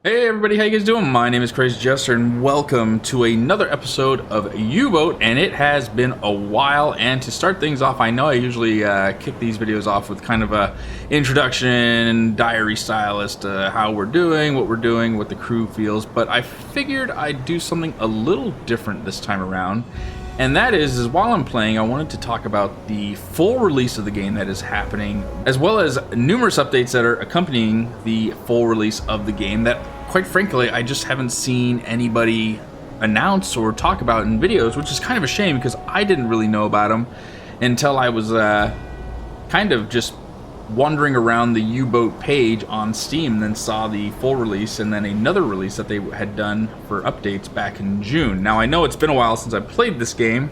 Hey everybody, how you guys doing? My name is Crazy Jester and welcome to another episode of U-Boat, and it has been a while. And to start things off, I know I usually kick these videos off with kind of a introduction, diary style as to how we're doing, what the crew feels, but I figured I'd do something a little different this time around. And that is while I'm playing, I wanted to talk about the full release of the game that is happening, as well as numerous updates that are accompanying the full release of the game that, quite frankly, I just haven't seen anybody announce or talk about in videos, which is kind of a shame because I didn't really know about them until I was kind of just wandering around the U-Boat page on Steam, and then saw the full release and then another release that they had done for updates back in June. Now I know it's been a while since I played this game,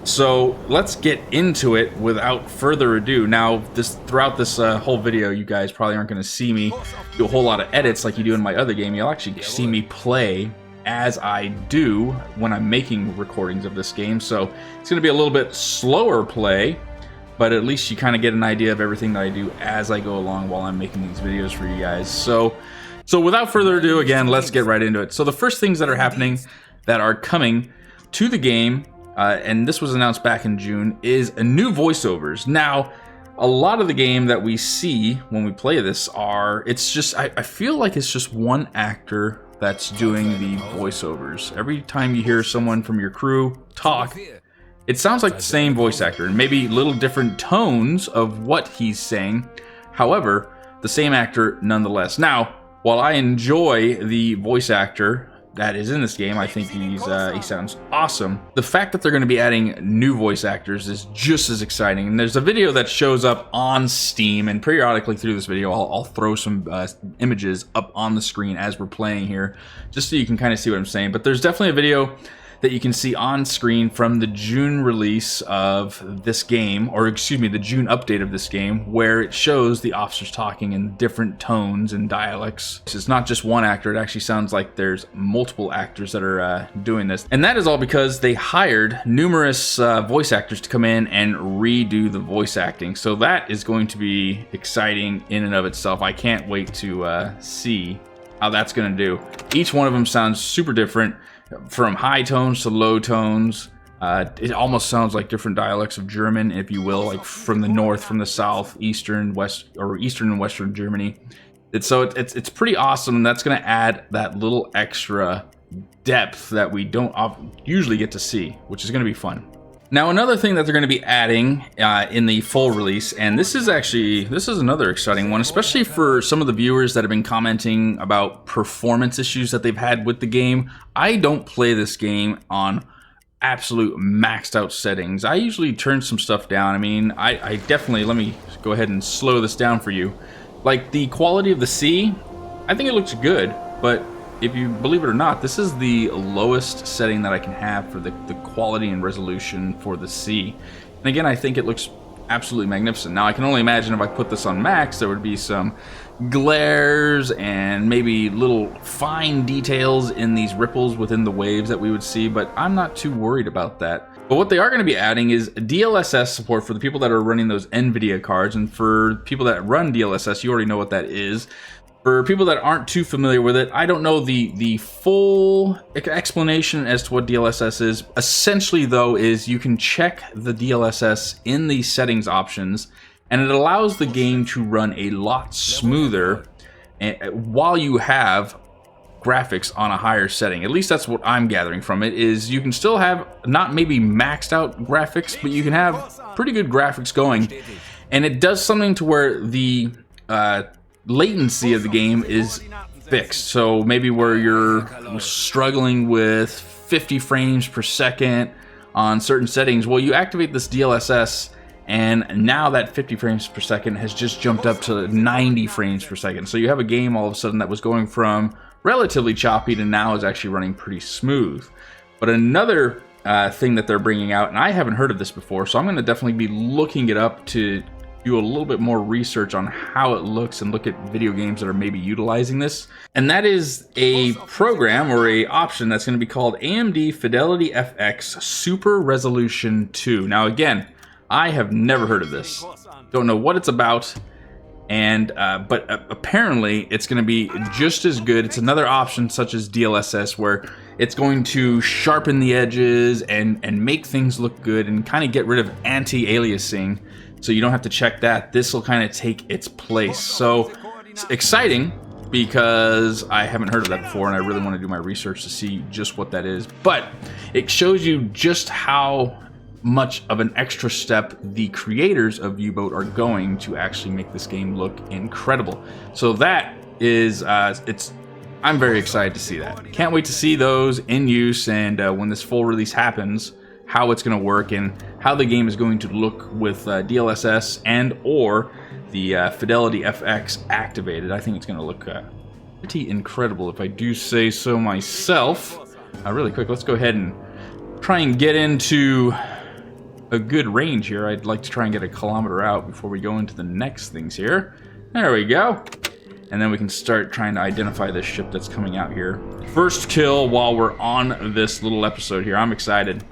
so let's get into it without further ado. Now throughout this whole video, you guys probably aren't going to see me do a whole lot of edits like you do in my other game. You'll actually see me play as I do when I'm making recordings of this game, so it's going to be a little bit slower play, but at least you kind of get an idea of everything that I do as I go along while I'm making these videos for you guys. So without further ado, again, let's get right into it. So the first things that are happening that are coming to the game, and this was announced back in June, is a new voiceovers. Now, a lot of the game that we see when we play this it's just, I feel like it's just one actor that's doing the voiceovers. Every time you hear someone from your crew talk, it sounds like the same voice actor, and maybe little different tones of what he's saying. However, the same actor nonetheless. Now, while I enjoy the voice actor that is in this game, I think he sounds awesome. The fact that they're going to be adding new voice actors is just as exciting. And there's a video that shows up on Steam, and periodically through this video, I'll throw some images up on the screen as we're playing here, just so you can kind of see what I'm saying. But there's definitely a video that you can see on screen from the June release of this game, or excuse me, the June update of this game, where it shows the officers talking in different tones and dialects. It's not just one actor, it actually sounds like there's multiple actors that are doing this. And that is all because they hired numerous voice actors to come in and redo the voice acting. So that is going to be exciting in and of itself. I can't wait to see how that's going to do. Each one of them sounds super different, from high tones to low tones. It almost sounds like different dialects of German, if you will, like from the north, from the south, eastern, west, or eastern and western Germany. It's pretty awesome, and that's going to add that little extra depth that we don't usually get to see, which is going to be fun. Now, another thing that they're going to be adding in the full release, and this is another exciting one, especially for some of the viewers that have been commenting about performance issues that they've had with the game. I don't play this game on absolute maxed out settings. I usually turn some stuff down. I mean, I definitely, let me go ahead and slow this down for you. Like the quality of the sea, I think it looks good, but if you believe it or not, this is the lowest setting that I can have for the quality and resolution for the sea. And again, I think it looks absolutely magnificent. Now, I can only imagine if I put this on max, there would be some glares and maybe little fine details in these ripples within the waves that we would see, but I'm not too worried about that. But what they are going to be adding is DLSS support for the people that are running those NVIDIA cards, and for people that run DLSS, you already know what that is. For people that aren't too familiar with it, I don't know the full explanation as to what DLSS is. Essentially, though, is you can check the DLSS in the settings options, and it allows the game to run a lot smoother while you have graphics on a higher setting. At least that's what I'm gathering from it, is you can still have not maybe maxed out graphics, but you can have pretty good graphics going. And it does something to where the latency of the game is fixed. So maybe where you're struggling with 50 frames per second on certain settings, well, you activate this DLSS, and now that 50 frames per second has just jumped up to 90 frames per second. So you have a game all of a sudden that was going from relatively choppy to now is actually running pretty smooth. But another thing that they're bringing out, and I haven't heard of this before, so I'm going to definitely be looking it up to do a little bit more research on how it looks and look at video games that are maybe utilizing this. And that is a program or a option that's going to be called AMD Fidelity FX Super Resolution 2. Now again, I have never heard of this. Don't know what it's about. And but apparently it's going to be just as good. It's another option such as DLSS, where it's going to sharpen the edges and make things look good and kind of get rid of anti-aliasing, so you don't have to check that. This will kind of take its place. So it's exciting, because I haven't heard of that before, and I really want to do my research to see just what that is. But it shows you just how much of an extra step the creators of Ubot are going to actually make this game look incredible. So that is, I'm very excited to see that. Can't wait to see those in use, and when this full release happens, how it's going to work and how the game is going to look with DLSS and or the Fidelity FX activated. I think it's going to look pretty incredible, if I do say so myself. Really quick, let's go ahead and try and get into a good range here. I'd like to try and get a kilometer out before we go into the next things here. There we go. And then we can start trying to identify this ship that's coming out here. First kill while we're on this little episode here. I'm excited.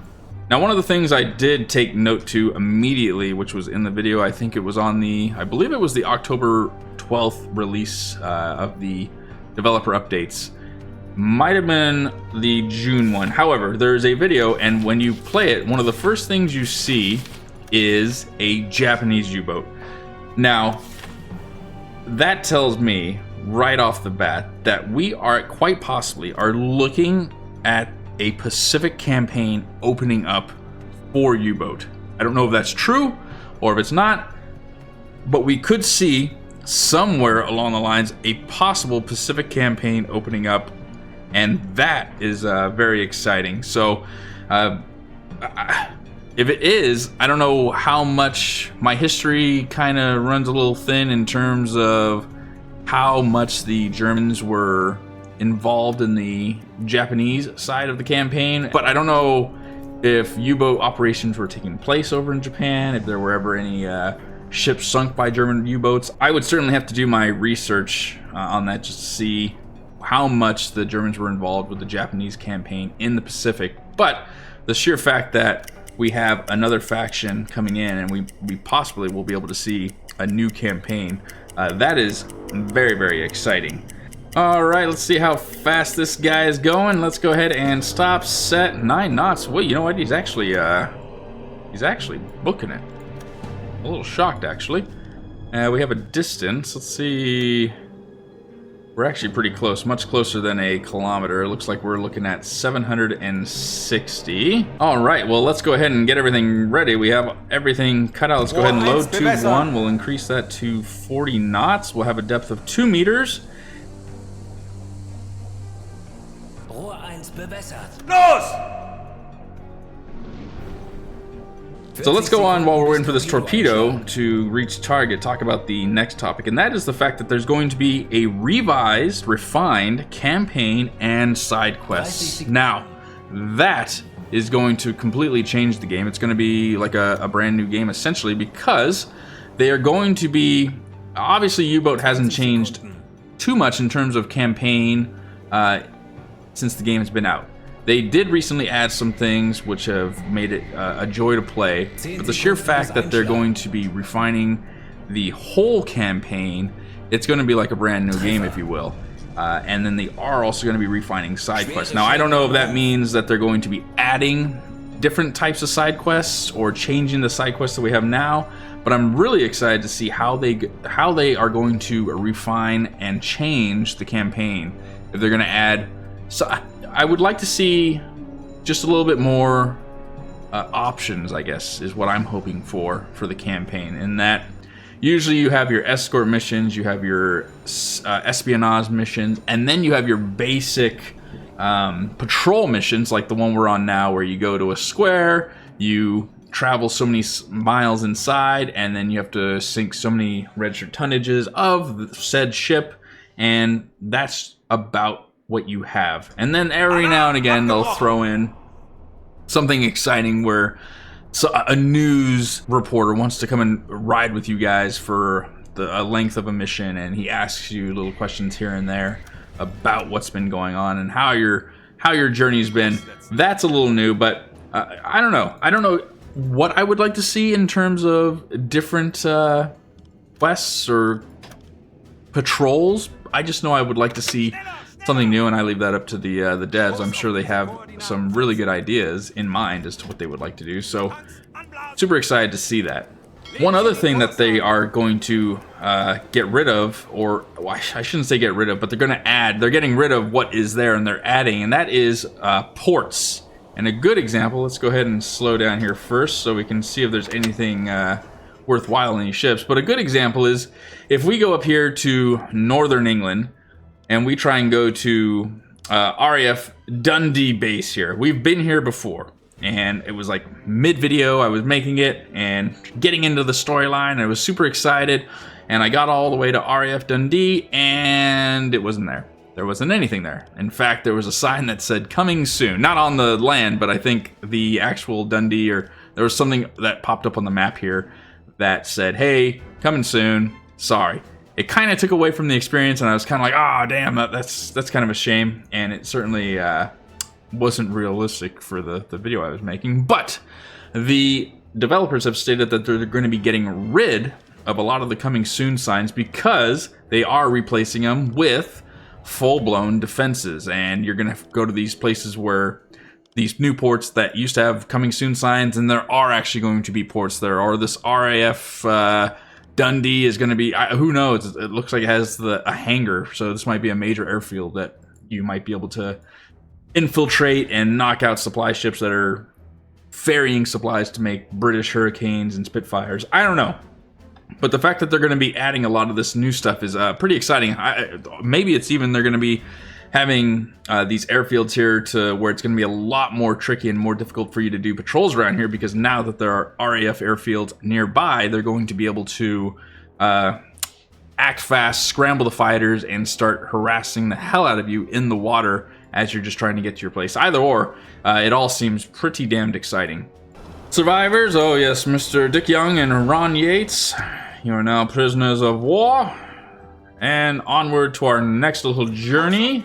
Now, one of the things I did take note to immediately, which was in the video, I think it was on the, I believe it was the October 12th release of the developer updates. Might have been the June one. However, there's a video, and when you play it, one of the first things you see is a Japanese U-boat. Now, that tells me right off the bat that we are quite possibly are looking at a Pacific campaign opening up for U-boat. I don't know if that's true or if it's not, but we could see somewhere along the lines a possible Pacific campaign opening up, and that is very exciting. So if it is, I don't know how much my history kind of runs a little thin in terms of how much the Germans were involved in the Japanese side of the campaign, but I don't know if U-boat operations were taking place over in Japan, if there were ever any ships sunk by German U-boats. I would certainly have to do my research on that just to see how much the Germans were involved with the Japanese campaign in the Pacific. But the sheer fact that we have another faction coming in, and we possibly will be able to see a new campaign, that is very, very exciting. All right, let's see how fast this guy is going. Let's go ahead and stop, set 9 knots. Well, you know what? He's actually booking it. A little shocked, actually. We have a distance. Let's see. We're actually pretty close, much closer than a kilometer. It looks like we're looking at 760. All right, well, let's go ahead and get everything ready. We have everything cut out. Let's go ahead and load 2-1. We'll increase that to 40 knots. We'll have a depth of 2 meters. So let's go on while we're waiting for this torpedo to reach target, talk about the next topic, and that is the fact that there's going to be a revised, refined campaign and side quests. Now, that is going to completely change the game. It's going to be like a brand new game, essentially, because they are going to be... Obviously, U-Boat hasn't changed too much in terms of campaign since the game has been out. They did recently add some things which have made it a joy to play, but the sheer fact that they're going to be refining the whole campaign, it's going to be like a brand new game, if you will. And then they are also going to be refining side quests. Now, I don't know if that means that they're going to be adding different types of side quests or changing the side quests that we have now, but I'm really excited to see how they are going to refine and change the campaign. If they're going to add... So I would like to see just a little bit more options, I guess, is what I'm hoping for the campaign. In that, usually you have your escort missions, you have your espionage missions, and then you have your basic patrol missions, like the one we're on now, where you go to a square, you travel so many miles inside, and then you have to sink so many registered tonnages of the said ship, and that's about what you have. And then every now and again they'll throw in something exciting where a news reporter wants to come and ride with you guys for the length of a mission, and he asks you little questions here and there about what's been going on and how your journey's been. That's a little new, but I don't know what I would like to see in terms of different quests or patrols, I just know I would like to see something new, and I leave that up to the devs. I'm sure they have some really good ideas in mind as to what they would like to do, so super excited to see that. One other thing that they are going to get rid of, or well, I shouldn't say get rid of, but they're going to add, they're getting rid of what is there and they're adding, and that is ports. And a good example, let's go ahead and slow down here first so we can see if there's anything worthwhile in these ships. But a good example is if we go up here to Northern England and we try and go to RAF Dundee base here. We've been here before, and it was like mid-video, I was making it and getting into the storyline. I was super excited, and I got all the way to RAF Dundee, and it wasn't there. There wasn't anything there. In fact, there was a sign that said coming soon. Not on the land, but I think the actual Dundee, or there was something that popped up on the map here that said, hey, coming soon, sorry. It kind of took away from the experience, and I was kind of like, oh, damn, that's kind of a shame. And it certainly wasn't realistic for the video I was making. But the developers have stated that they're going to be getting rid of a lot of the coming soon signs because they are replacing them with full-blown defenses. And you're going to go to these places where these new ports that used to have coming soon signs, and there are actually going to be ports there, or this RAF Dundee is going to be, who knows, it looks like it has a hangar, so this might be a major airfield that you might be able to infiltrate and knock out supply ships that are ferrying supplies to make British Hurricanes and Spitfires. I don't know. But the fact that they're going to be adding a lot of this new stuff is pretty exciting. Maybe it's even they're going to be having these airfields here to where it's going to be a lot more tricky and more difficult for you to do patrols around here, because now that there are RAF airfields nearby, they're going to be able to act fast, scramble the fighters, and start harassing the hell out of you in the water as you're just trying to get to your place. Either or, it all seems pretty damned exciting. Survivors, oh yes, Mr. Dick Young and Ron Yates, you are now prisoners of war. And onward to our next little journey.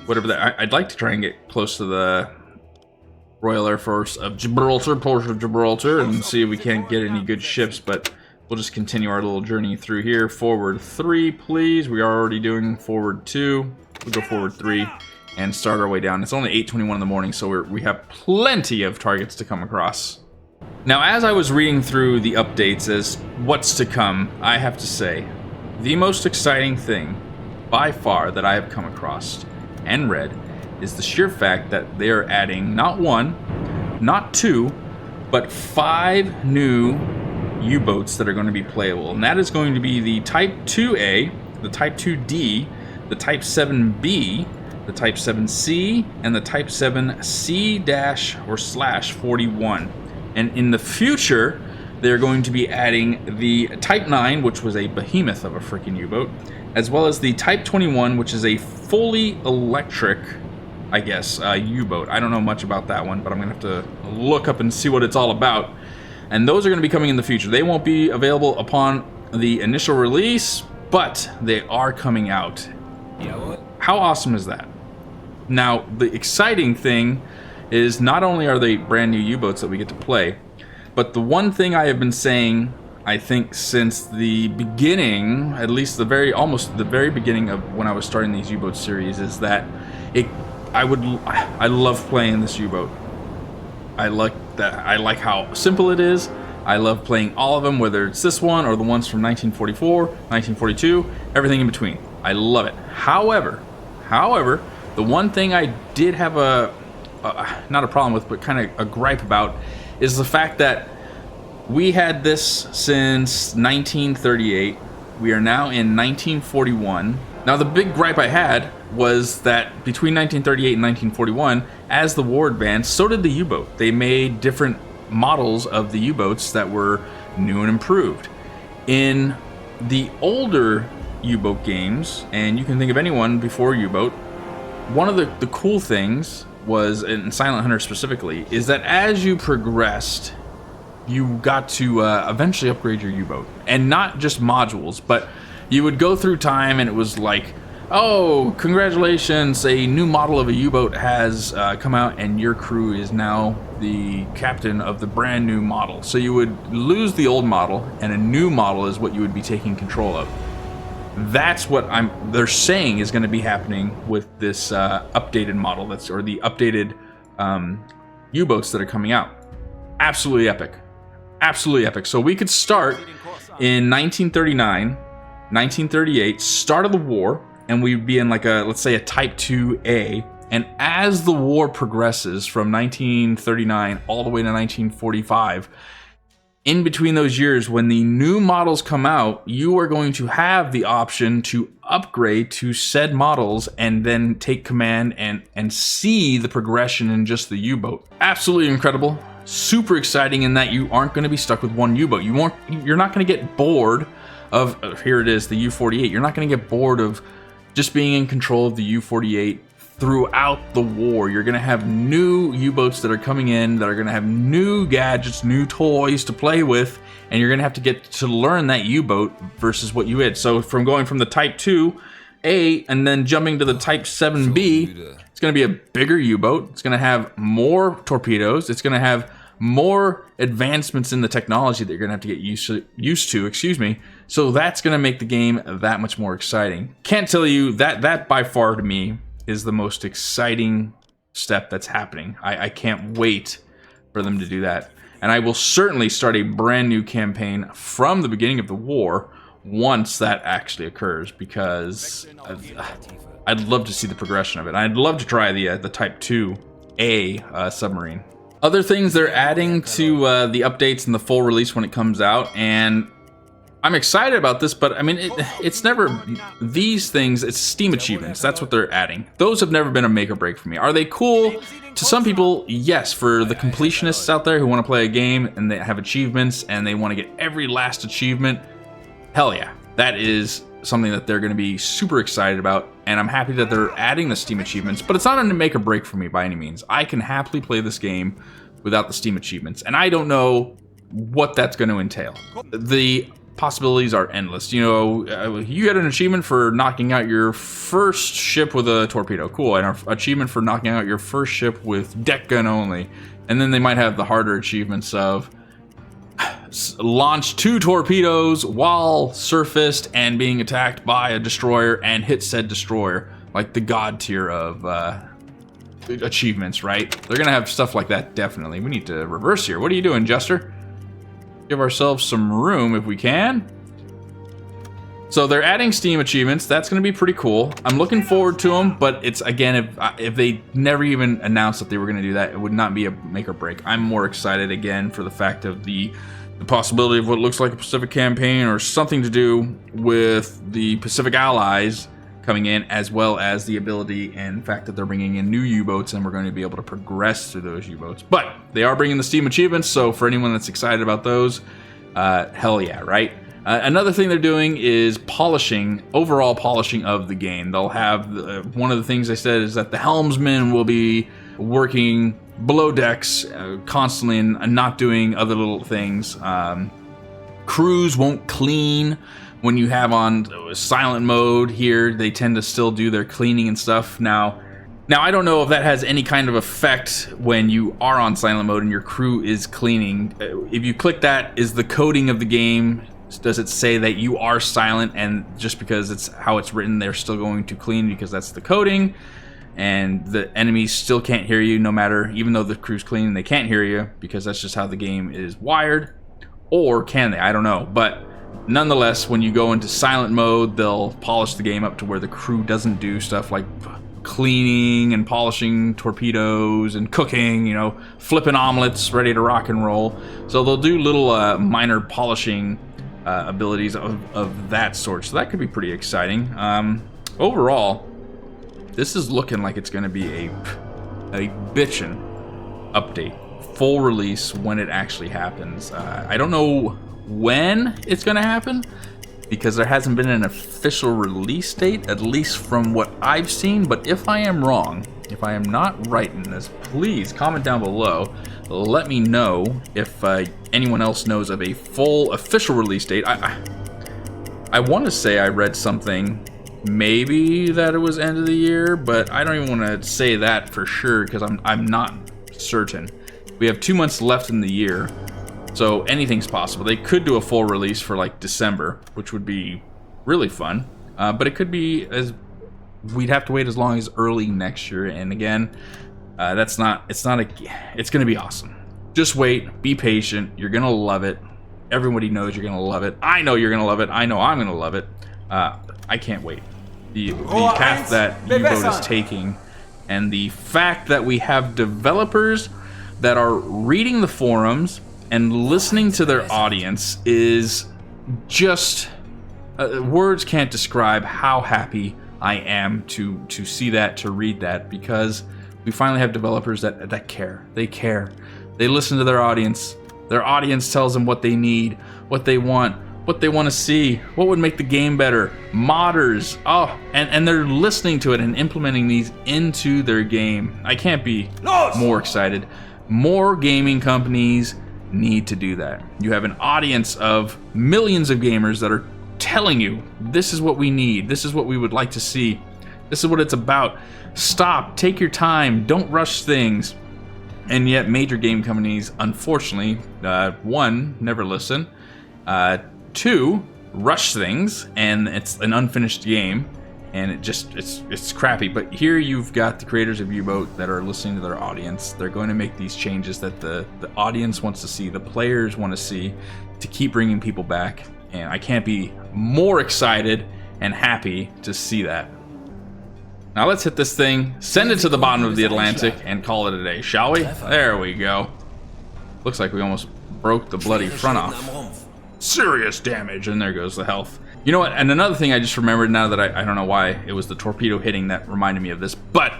Whatever that, I'd like to try and get close to the Royal Air Force of Gibraltar, Port of Gibraltar, and see if we can't get any good ships, but we'll just continue our little journey through here. Forward 3, please. We are already doing forward 2. We'll go forward 3 and start our way down. It's only 8:21 in the morning, so we have plenty of targets to come across. Now, as I was reading through the updates as what's to come, I have to say, the most exciting thing, by far, that I have come across and read is the sheer fact that they are adding not 1, not 2, but 5 new U-boats that are going to be playable. And that is going to be the Type 2A, the Type 2D, the Type 7B, the Type 7C, and the Type 7C-or/41. And in the future, they're going to be adding the Type 9, which was a behemoth of a freaking U-boat, as well as the Type 21, which is a fully electric, I guess, U-boat. I don't know much about that one, but I'm going to have to look up and see what it's all about. And those are going to be coming in the future. They won't be available upon the initial release, but they are coming out. How awesome is that? Now, the exciting thing is not only are they brand new U-boats that we get to play, but the one thing I have been saying, I think since the beginning, at least almost the very beginning of when I was starting these U-boat series, is that I love playing this U-boat. I like how simple it is. I love playing all of them, whether it's this one or the ones from 1944, 1942, everything in between. I love it. However, the one thing I did have not a problem with, but kind of a gripe about, is the fact that we had this since 1938. We are now in 1941. Now, the big gripe I had was that between 1938 and 1941, as the war advanced, so did the U-boat. They made different models of the U-boats that were new and improved. In the older U-boat games, and you can think of anyone before U-boat, one of the cool things was, in Silent Hunter specifically, is that as you progressed, you got to eventually upgrade your U-boat. And not just modules, but you would go through time and it was like, oh, congratulations, a new model of a U-boat has come out and your crew is now the captain of the brand new model. So you would lose the old model and a new model is what you would be taking control of. That's what they're saying is going to be happening with this updated model, or the updated U-boats that are coming out. Absolutely epic. Absolutely epic. So we could start in 1939, 1938, start of the war, and we'd be in like let's say a Type 2A. And as the war progresses from 1939 all the way to 1945, in between those years, when the new models come out, you are going to have the option to upgrade to said models and then take command and see the progression in just the U-boat. Absolutely incredible. Super exciting in that you aren't going to be stuck with one U-boat. You're not going to get bored of, here it is, the U-48. You're not going to get bored of just being in control of the U-48 throughout the war. You're going to have new U-boats that are coming in that are going to have new gadgets, new toys to play with, and you're going to have to get to learn that U-boat versus what you had. So from going from the Type 2A and then jumping to the Type 7B, it's going to be a bigger U-boat. It's going to have more torpedoes. It's going to have more advancements in the technology that you're going to have to get used to, excuse me. So that's going to make the game that much more exciting. Can't tell you that by far to me is the most exciting step that's happening. I can't wait for them to do that. And I will certainly start a brand new campaign from the beginning of the war once that actually occurs, because I'd love to see the progression of it. I'd love to try the Type 2A submarine. Other things they're adding to the updates and the full release when it comes out, and I'm excited about this, but I mean, it's never these things. It's Steam achievements. That's what they're adding. Those have never been a make or break for me. Are they cool? To some people, yes. For the completionists out there who want to play a game and they have achievements and they want to get every last achievement, hell yeah. That is something that they're going to be super excited about, and I'm happy that they're adding the Steam achievements, but it's not a make or break for me by any means. I can happily play this game without the Steam achievements, and I don't know what that's going to entail. The possibilities are endless. You know, you get an achievement for knocking out your first ship with a torpedo. Cool. And an achievement for knocking out your first ship with deck gun only. And then they might have the harder achievements of launch 2 torpedoes while surfaced and being attacked by a destroyer and hit said destroyer. Like the god tier of achievements, right? They're gonna have stuff like that, definitely. We need to reverse here. What are you doing, Jester? Give ourselves some room if we can. So they're adding Steam achievements. That's going to be pretty cool. I'm looking forward to them, but it's, again, if they never even announced that they were going to do that, it would not be a make or break. I'm more excited, again, for the fact of the possibility of what looks like a Pacific campaign or something to do with the Pacific allies coming in, as well as the ability and fact that they're bringing in new U-boats and we're going to be able to progress through those U-boats. But they are bringing the Steam achievements, so for anyone that's excited about those, hell yeah, right? Another thing they're doing is overall polishing of the game. They'll have, one of the things they said is that the helmsman will be working below decks constantly and not doing other little things. Crews won't clean. When you have on silent mode here, they tend to still do their cleaning and stuff. Now I don't know if that has any kind of effect when you are on silent mode and your crew is cleaning. If you click that, is the coding of the game, does it say that you are silent, and just because it's how it's written, they're still going to clean because that's the coding, and the enemies still can't hear you no matter, even though the crew's cleaning, they can't hear you because that's just how the game is wired? Or can they? I don't know. But nonetheless, when you go into silent mode, they'll polish the game up to where the crew doesn't do stuff like cleaning and polishing torpedoes and cooking, you know, flipping omelets, ready to rock and roll. So they'll do little minor polishing abilities of that sort. So that could be pretty exciting. Overall, this is looking like it's going to be a bitchin' update. Full release when it actually happens. I don't know when it's going to happen because there hasn't been an official release date, at least from what I've seen. But if I am wrong, if I am not right in this, please comment down below. Let me know if anyone else knows of a full official release date. I want to say I read something, maybe that it was end of the year, but I don't even want to say that for sure because I'm not certain. We have 2 months left in the year, so anything's possible. They could do a full release for like December, which would be really fun. but it could be we'd have to wait as long as early next year. And again, it's gonna be awesome. Just wait, be patient. You're gonna love it. Everybody knows you're gonna love it. I know you're gonna love it. I know I'm gonna love it. I can't wait. The path that UBOAT is taking, and the fact that we have developers that are reading the forums and listening to their audience is just words can't describe how happy I am to see that, to read that, because we finally have developers that care. They care. They listen to their audience. Their audience tells them what they need, what they want to see, what would make the game better, modders. Oh, and they're listening to it and implementing these into their game. I can't be more excited. More gaming companies need to do that. You have an audience of millions of gamers that are telling you, this is what we need, this is what we would like to see, this is what it's about. Stop, take your time, don't rush things. And yet major game companies, unfortunately, one, never listen, two, rush things, and it's an unfinished game, and it's crappy. But here you've got the creators of UBOAT that are listening to their audience. They're going to make these changes that the audience wants to see, the players want to see, to keep bringing people back. And I can't be more excited and happy to see that. Now let's hit this thing, send it to the bottom of the Atlantic, and call it a day, shall we? There we go. Looks like we almost broke the bloody front off. Serious damage, and there goes the health. You know what, and another thing I just remembered now that I don't know why it was the torpedo hitting that reminded me of this, but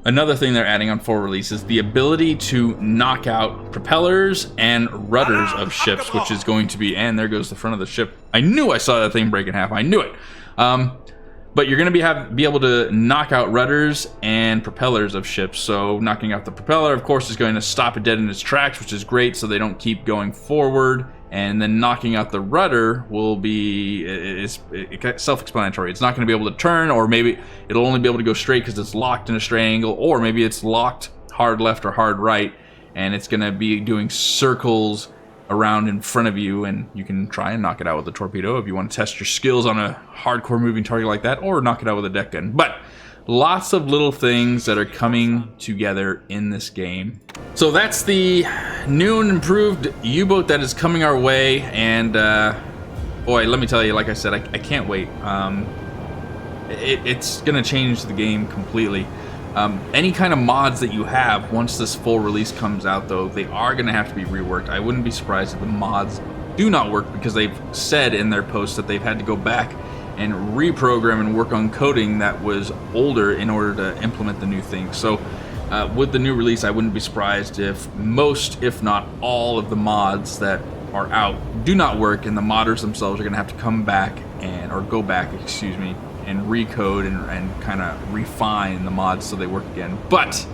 another thing they're adding on full release is the ability to knock out propellers and rudders of ships, which is going to be, and there goes the front of the ship. I knew I saw that thing break in half, I knew it. But you're going to be able to knock out rudders and propellers of ships. So knocking out the propeller, of course, is going to stop it dead in its tracks, which is great, so they don't keep going forward. And then knocking out the rudder will be self-explanatory. It's not going to be able to turn, or maybe it'll only be able to go straight because it's locked in a straight angle, or maybe it's locked hard left or hard right, and it's going to be doing circles around in front of you, and you can try and knock it out with a torpedo if you want to test your skills on a hardcore moving target like that, or knock it out with a deck gun. But lots of little things that are coming together in this game. So that's the new and improved UBOAT that is coming our way, and boy, let me tell you, like I said, I can't wait. It's gonna change the game completely. Any kind of mods that you have, once this full release comes out, though, they are going to have to be reworked. I wouldn't be surprised if the mods do not work, because they've said in their posts that they've had to go back and reprogram and work on coding that was older in order to implement the new thing. So with the new release, I wouldn't be surprised if most, if not all, of the mods that are out do not work, and the modders themselves are going to have to come back or go back, excuse me, and recode and kind of refine the mods so they work again. But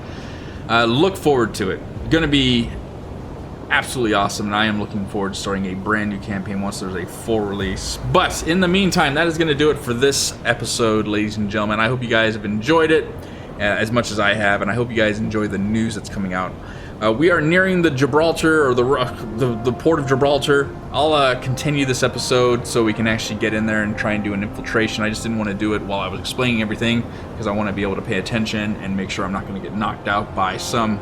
look forward to it. Gonna be absolutely awesome, and I am looking forward to starting a brand new campaign once there's a full release. But in the meantime, that is gonna do it for this episode, ladies and gentlemen. I hope you guys have enjoyed it as much as I have, and I hope you guys enjoy the news that's coming out. We are nearing the Gibraltar, or the port of Gibraltar. I'll continue this episode so we can actually get in there and try and do an infiltration. I just didn't want to do it while I was explaining everything, because I want to be able to pay attention and make sure I'm not going to get knocked out by some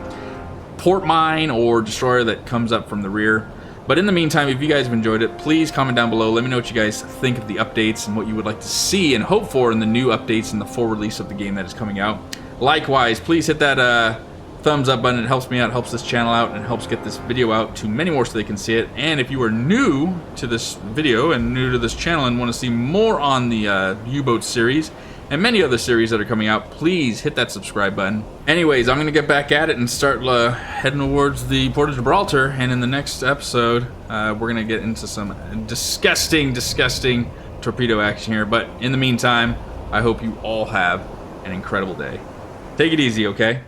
port mine or destroyer that comes up from the rear. But in the meantime, if you guys have enjoyed it, please comment down below. Let me know what you guys think of the updates and what you would like to see and hope for in the new updates and the full release of the game that is coming out. Likewise, please hit that thumbs up button. It helps me out, helps this channel out, and helps get this video out to many more so they can see it. And if you are new to this video and new to this channel and want to see more on the UBOAT series and many other series that are coming out, please hit that subscribe button. Anyways, I'm going to get back at it and start heading towards the port of Gibraltar, and in the next episode we're going to get into some disgusting torpedo action here. But in the meantime, I hope you all have an incredible day. Take it easy, okay?